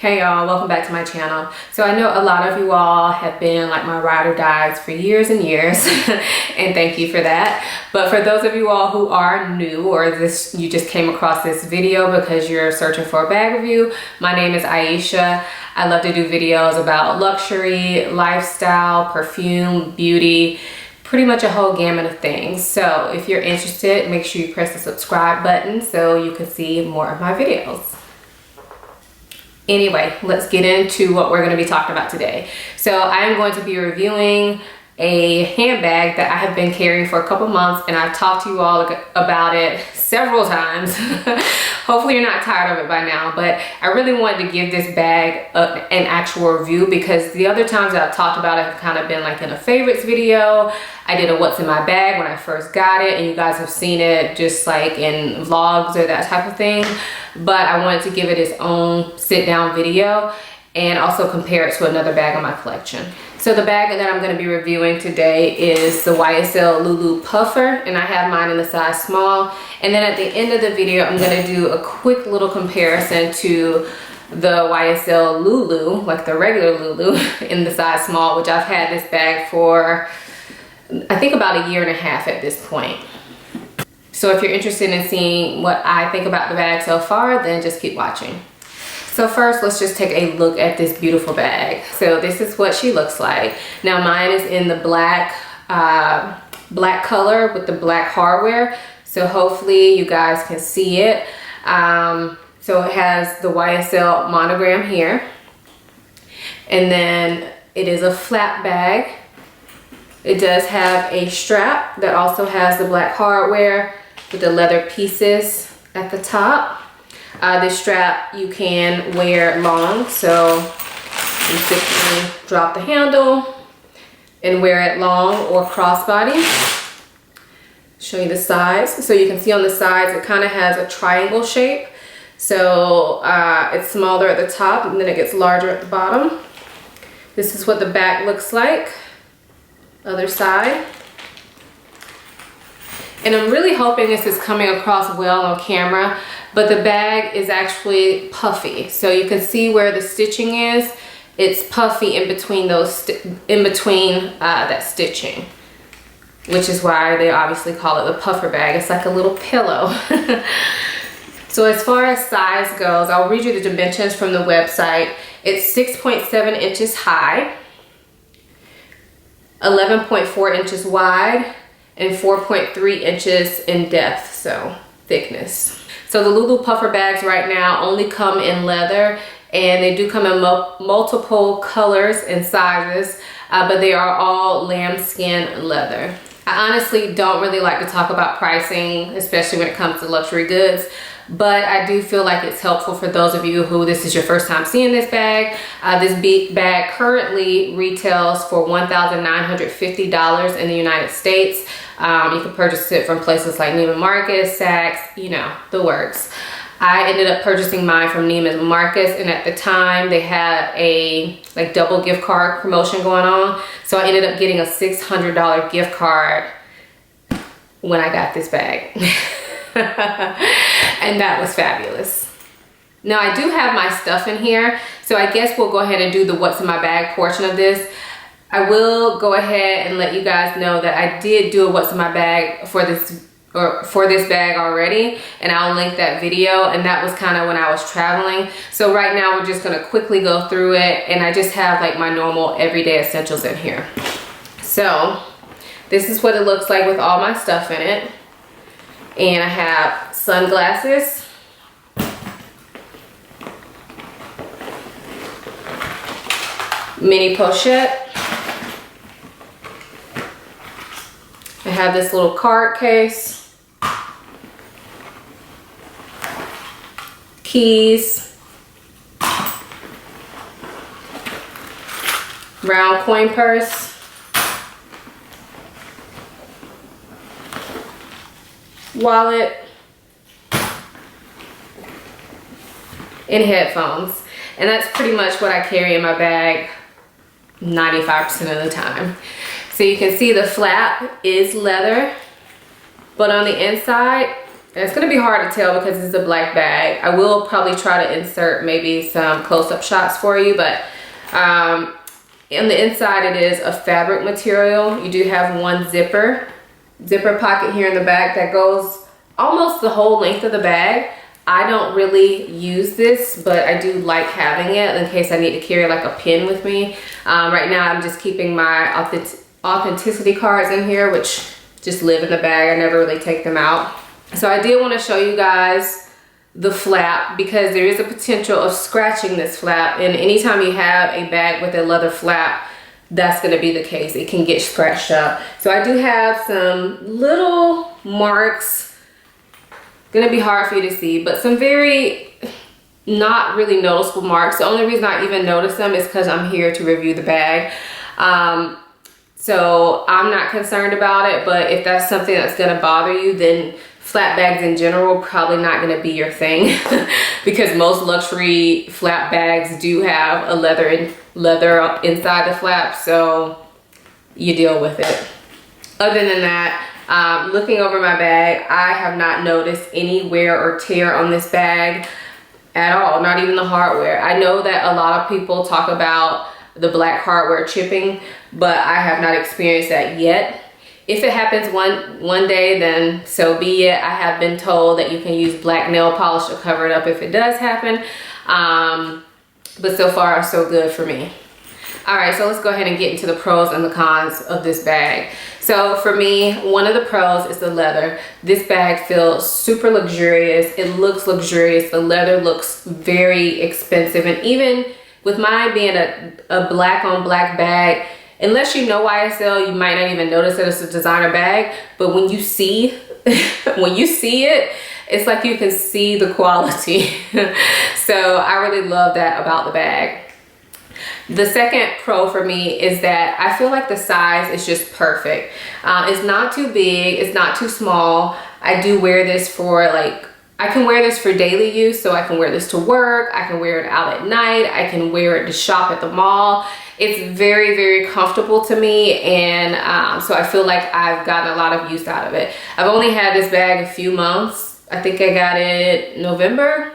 Hey y'all, welcome back to my channel. So I know a lot of you all have been like my ride or dies for years and years and thank you for that. But for those of you all who are new or you just came across this video because you're searching for a bag review, my name is Aisha. I love to do videos about luxury, lifestyle, perfume, beauty, pretty much a whole gamut of things. So if you're interested, make sure you press the subscribe button so you can see more of my videos. Anyway, let's get into what we're going to be talking about today. So I am going to be reviewing a handbag that I have been carrying for a couple months, and I've talked to you all about it several times. Hopefully you're not tired of it by now, but I really wanted to give this bag an actual review because the other times that I've talked about it have kind of been like in a favorites video. I did a what's in my bag when I first got it, and you guys have seen it just like in vlogs or that type of thing. But I wanted to give it its own sit down video and also compare it to another bag in my collection. So the bag that I'm going to be reviewing today is the YSL Loulou Puffer, and I have mine in the size small. And then at the end of the video, I'm going to do a quick little comparison to the YSL Loulou, like the regular Loulou, in the size small, which I've had this bag for, I think, about a year and a half at this point. So if you're interested in seeing what I think about the bag so far, then just keep watching. So first, let's just take a look at this beautiful bag. So this is what she looks like. Now mine is in the black color with the black hardware. So hopefully you guys can see it. So it has the YSL monogram here. And then it is a flat bag. It does have a strap that also has the black hardware with the leather pieces at the top. This strap you can wear long, so you simply drop the handle and wear it long or crossbody. Show you the sides. So you can see on the sides it kind of has a triangle shape. So it's smaller at the top and then it gets larger at the bottom. This is what the back looks like. Other side. And I'm really hoping this is coming across well on camera, but the bag is actually puffy. So you can see where the stitching is. It's puffy in between those, that stitching, which is why they obviously call it the puffer bag. It's like a little pillow. So as far as size goes, I'll read you the dimensions from the website. It's 6.7 inches high, 11.4 inches wide, and 4.3 inches in depth, so thickness. So the Loulou puffer bags right now only come in leather, and they do come in multiple colors and sizes, but they are all lambskin leather. I honestly don't really like to talk about pricing, especially when it comes to luxury goods, but I do feel like it's helpful for those of you who this is your first time seeing this bag. This bag currently retails for $1,950 in the United States. You can purchase it from places like Neiman Marcus, Saks, you know, the works. I ended up purchasing mine from Neiman Marcus, and at the time they had a like double gift card promotion going on. So I ended up getting a $600 gift card when I got this bag. And that was fabulous. Now I do have my stuff in here, so I guess we'll go ahead and do the what's in my bag portion of this. I will go ahead and let you guys know that I did do a what's in my bag for this bag already, and I'll link that video, and that was kind of when I was traveling. So right now we're just going to quickly go through it, and I just have like my normal everyday essentials in here. So this is what it looks like with all my stuff in it. And I have sunglasses, mini pochette. I have this little card case, keys, round coin purse, wallet, and headphones. And that's pretty much what I carry in my bag 95% of the time. So you can see the flap is leather, but on the inside And it's gonna be hard to tell because it's a black bag. I will probably try to insert maybe some close-up shots for you, but on the inside it is a fabric material. You do have one zipper pocket here in the back that goes almost the whole length of the bag. I don't really use this, but I do like having it in case I need to carry like a pin with me. Right now I'm just keeping my authenticity cards in here, which just live in the bag. I never really take them out. So I did want to show you guys the flap because there is a potential of scratching this flap, and anytime you have a bag with a leather flap, that's going to be the case. It can get scratched up. So I do have some little marks. Gonna be hard for you to see, but some very not really noticeable marks. The only reason I even notice them is because I'm here to review the bag. So I'm not concerned about it, but if that's something that's gonna bother you, then flat bags in general probably not gonna be your thing because most luxury flap bags do have a leather inside the flap, so you deal with it. Other than that, looking over my bag, I have not noticed any wear or tear on this bag at all, not even the hardware. I know that a lot of people talk about the black hardware chipping, but I have not experienced that yet. If it happens one day, then so be it. I have been told that you can use black nail polish to cover it up if it does happen, but so far so good for me. All right, so let's go ahead and get into the pros and the cons of this bag. So for me, one of the pros is the leather. This bag feels super luxurious. It looks luxurious. The leather looks very expensive. And even with mine being a black on black bag, unless you know YSL, you might not even notice that it's a designer bag. But when you see, it, it's like you can see the quality. So I really love that about the bag. The second pro for me is that I feel like the size is just perfect. It's not too big, it's not too small. I do wear this for I can wear this for daily use, so I can wear this to work, I can wear it out at night, I can wear it to shop at the mall. It's very, very comfortable to me, and so I feel like I've gotten a lot of use out of it. I've only had this bag a few months. I think I got it November.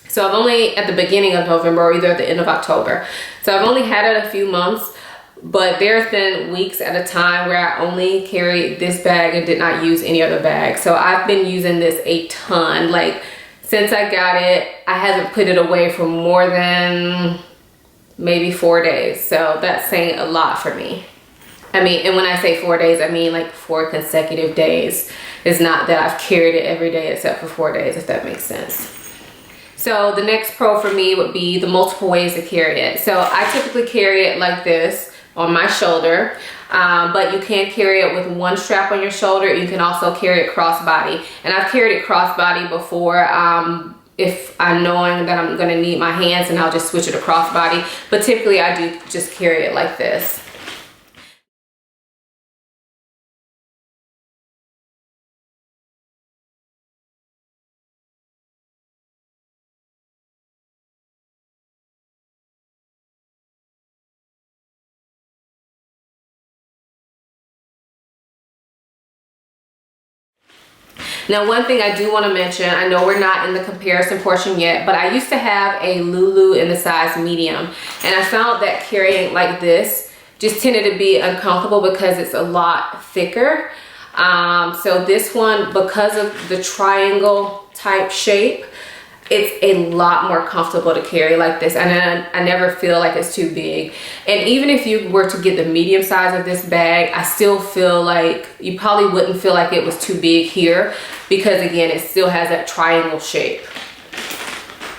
So I've only at the beginning of November or either at the end of October. So I've only had it a few months, but there's been weeks at a time where I only carried this bag and did not use any other bag. So I've been using this a ton. Like since I got it, I haven't put it away for more than maybe 4 days. So that's saying a lot for me. I mean, and when I say 4 days, I mean like 4 consecutive days. It's not that I've carried it every day except for 4 days, if that makes sense. So the next pro for me would be the multiple ways to carry it. So I typically carry it like this on my shoulder, but you can carry it with one strap on your shoulder. You can also carry it crossbody. And I've carried it crossbody before if I'm knowing that I'm gonna need my hands, and I'll just switch it to crossbody. But typically I do just carry it like this. Now, one thing I do want to mention, I know we're not in the comparison portion yet, but I used to have a Loulou in the size medium, and I found that carrying like this just tended to be uncomfortable because it's a lot thicker. So this one, because of the triangle type shape, it's a lot more comfortable to carry like this, and I never feel like it's too big. And even if you were to get the medium size of this bag, I still feel like you probably wouldn't feel like it was too big here, because again, it still has that triangle shape.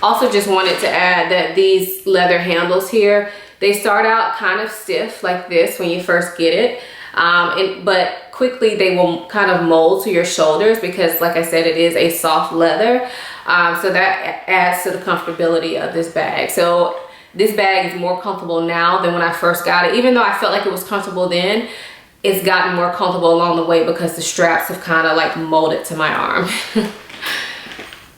Also just wanted to add that these leather handles here, they start out kind of stiff like this when you first get it, but quickly they will kind of mold to your shoulders because, like I said, it is a soft leather. So that adds to the comfortability of this bag. So this bag is more comfortable now than when I first got it. Even though I felt like it was comfortable then, it's gotten more comfortable along the way because the straps have kind of like molded to my arm.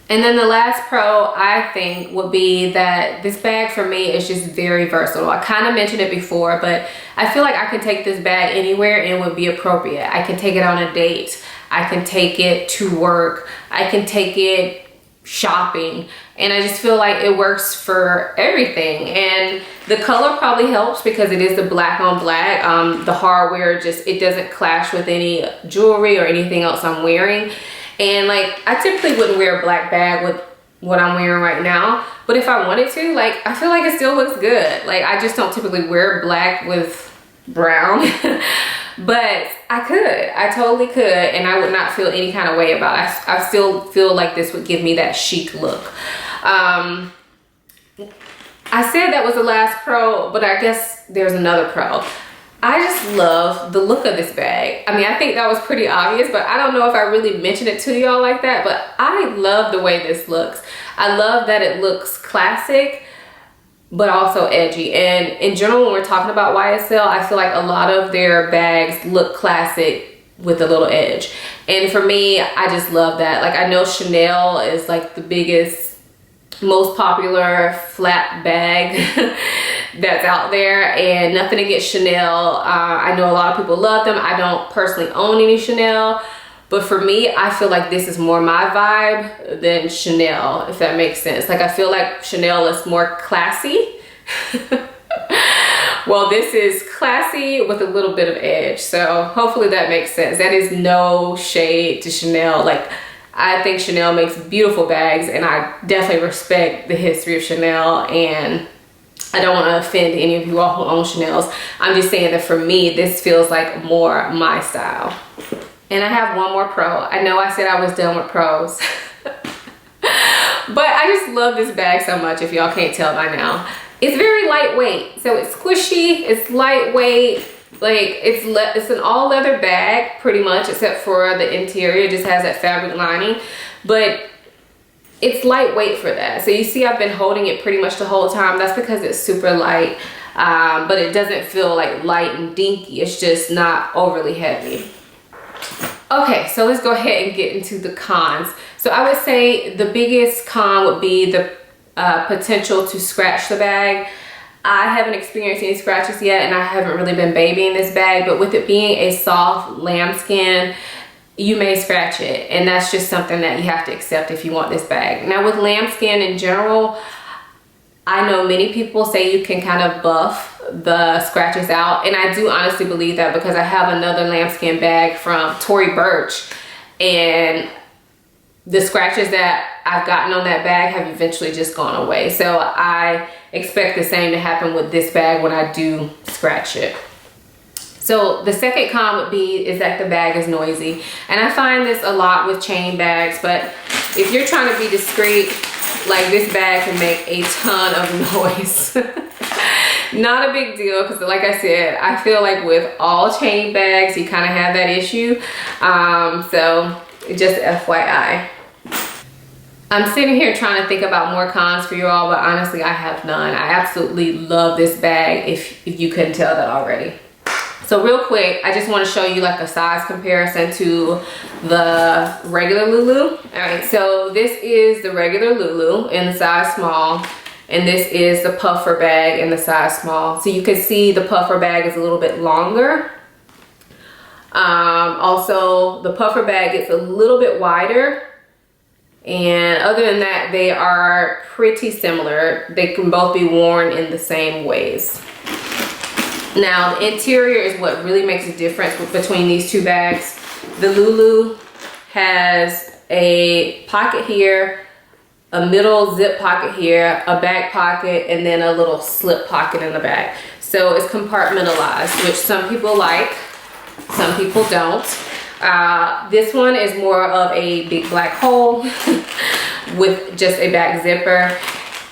And then the last pro, I think, would be that this bag for me is just very versatile. I kind of mentioned it before, but I feel like I can take this bag anywhere and it would be appropriate. I can take it on a date. I can take it to work, I can take it shopping, and I just feel like it works for everything. And the color probably helps because it is the black on black. The hardware just, it doesn't clash with any jewelry or anything else I'm wearing. And like, I typically wouldn't wear a black bag with what I'm wearing right now, but if I wanted to, like, I feel like it still looks good. Like, I just don't typically wear black with brown, but I totally could, and I would not feel any kind of way about it. I still feel like this would give me that chic look. I said that was the last pro, but I guess there's another pro. I just love the look of this bag. I mean, I think that was pretty obvious, but I don't know if I really mentioned it to y'all like that, but I love the way this looks. I love that it looks classic, but also edgy. And in general, when we're talking about YSL, I feel like a lot of their bags look classic with a little edge. And for me, I just love that. Like, I know Chanel is like the biggest, most popular flat bag that's out there, and nothing against Chanel. I know a lot of people love them. I don't personally own any Chanel, but for me, I feel like this is more my vibe than Chanel, if that makes sense. Like, I feel like Chanel is more classy. Well, this is classy with a little bit of edge. So hopefully that makes sense. That is no shade to Chanel. Like, I think Chanel makes beautiful bags, and I definitely respect the history of Chanel, and I don't want to offend any of you all who own Chanel's. I'm just saying that for me, this feels like more my style. And I have one more pro. I know I said I was done with pros, but I just love this bag so much, if y'all can't tell by now. It's very lightweight, so it's squishy, it's lightweight. Like, it's an all leather bag pretty much, except for the interior. It just has that fabric lining, but it's lightweight for that. So you see I've been holding it pretty much the whole time. That's because it's super light, but it doesn't feel like light and dinky. It's just not overly heavy. Okay, so let's go ahead and get into the cons. So I would say the biggest con would be the potential to scratch the bag. I haven't experienced any scratches yet, and I haven't really been babying this bag, but with it being a soft lambskin, you may scratch it, and that's just something that you have to accept if you want this bag. Now, with lambskin in general, I know many people say you can kind of buff the scratches out, and I do honestly believe that because I have another lambskin bag from Tory Burch, and the scratches that I've gotten on that bag have eventually just gone away. So I expect the same to happen with this bag when I do scratch it. So the second con would be is that the bag is noisy. And I find this a lot with chain bags, but if you're trying to be discreet, like, this bag can make a ton of noise. Not a big deal, because like I said, I feel like with all chain bags, you kind of have that issue. So just FYI. I'm sitting here trying to think about more cons for you all, but honestly, I have none. I absolutely love this bag, if you couldn't tell that already. So real quick, I just want to show you like a size comparison to the regular Loulou. All right, so this is the regular Loulou in the size small, and this is the puffer bag in the size small. So you can see the puffer bag is a little bit longer. Also, the puffer bag gets a little bit wider. And other than that, they are pretty similar. They can both be worn in the same ways. Now, the interior is what really makes a difference between these two bags. The Loulou has a pocket here, a middle zip pocket here, a back pocket, and then a little slip pocket in the back. So it's compartmentalized, which some people like, some people don't. This one is more of a big black hole with just a back zipper,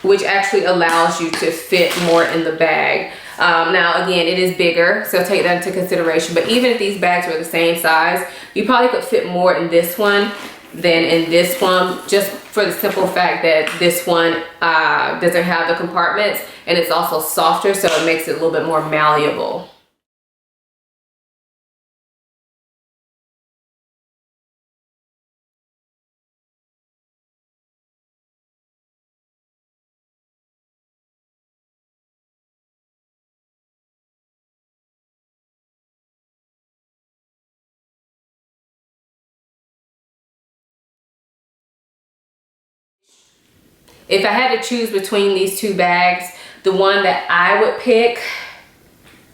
which actually allows you to fit more in the bag. Now again, it is bigger, so take that into consideration, but even if these bags were the same size, you probably could fit more in this one than in this one, just for the simple fact that this one doesn't have the compartments, and it's also softer, so it makes it a little bit more malleable. if I had to choose between these two bags, the one that I would pick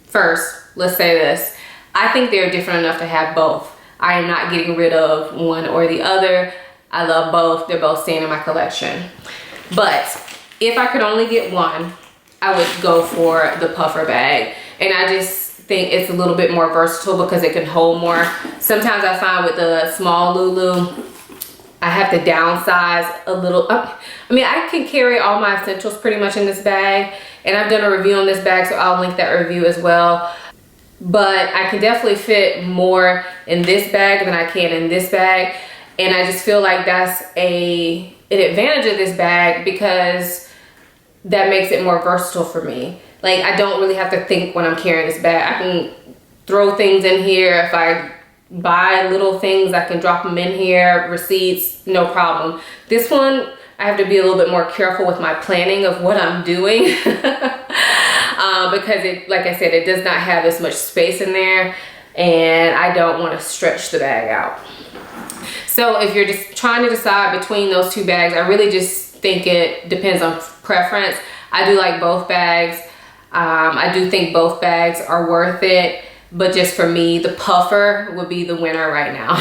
first, let's say this, I think they're different enough to have both. I am not getting rid of one or the other. I love both. They're both staying in my collection. But if I could only get one, I would go for the puffer bag. And I just think it's a little bit more versatile because it can hold more. Sometimes I find with the small Loulou, I have to downsize a little. I mean, I can carry all my essentials pretty much in this bag. And I've done a review on this bag, so I'll link that review as well. But I can definitely fit more in this bag than I can in this bag. And I just feel like that's an advantage of this bag because that makes it more versatile for me. Like, I don't really have to think when I'm carrying this bag. I can throw things in here. If I buy little things, I can drop them in here, receipts, no problem. This one, I have to be a little bit more careful with my planning of what I'm doing because it, like I said, it does not have as much space in there, and I don't want to stretch the bag out. So if you're just trying to decide between those two bags, I really just think it depends on preference. I do like both bags. I do think both bags are worth it, but just for me, the puffer would be the winner right now.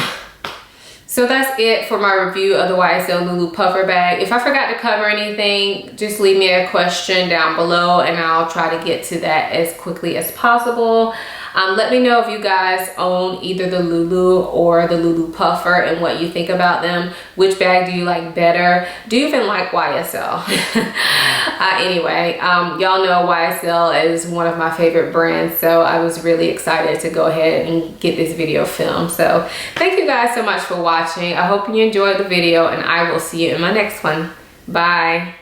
So that's it for my review of the YSL Loulou puffer bag. If I forgot to cover anything, just leave me a question down below and I'll try to get to that as quickly as possible. Let me know if you guys own either the Loulou or the Loulou puffer and what you think about them. Which bag do you like better? Do you even like YSL? Anyway, y'all know YSL is one of my favorite brands, so I was really excited to go ahead and get this video filmed. So thank you guys so much for watching. I hope you enjoyed the video and I will see you in my next one. Bye.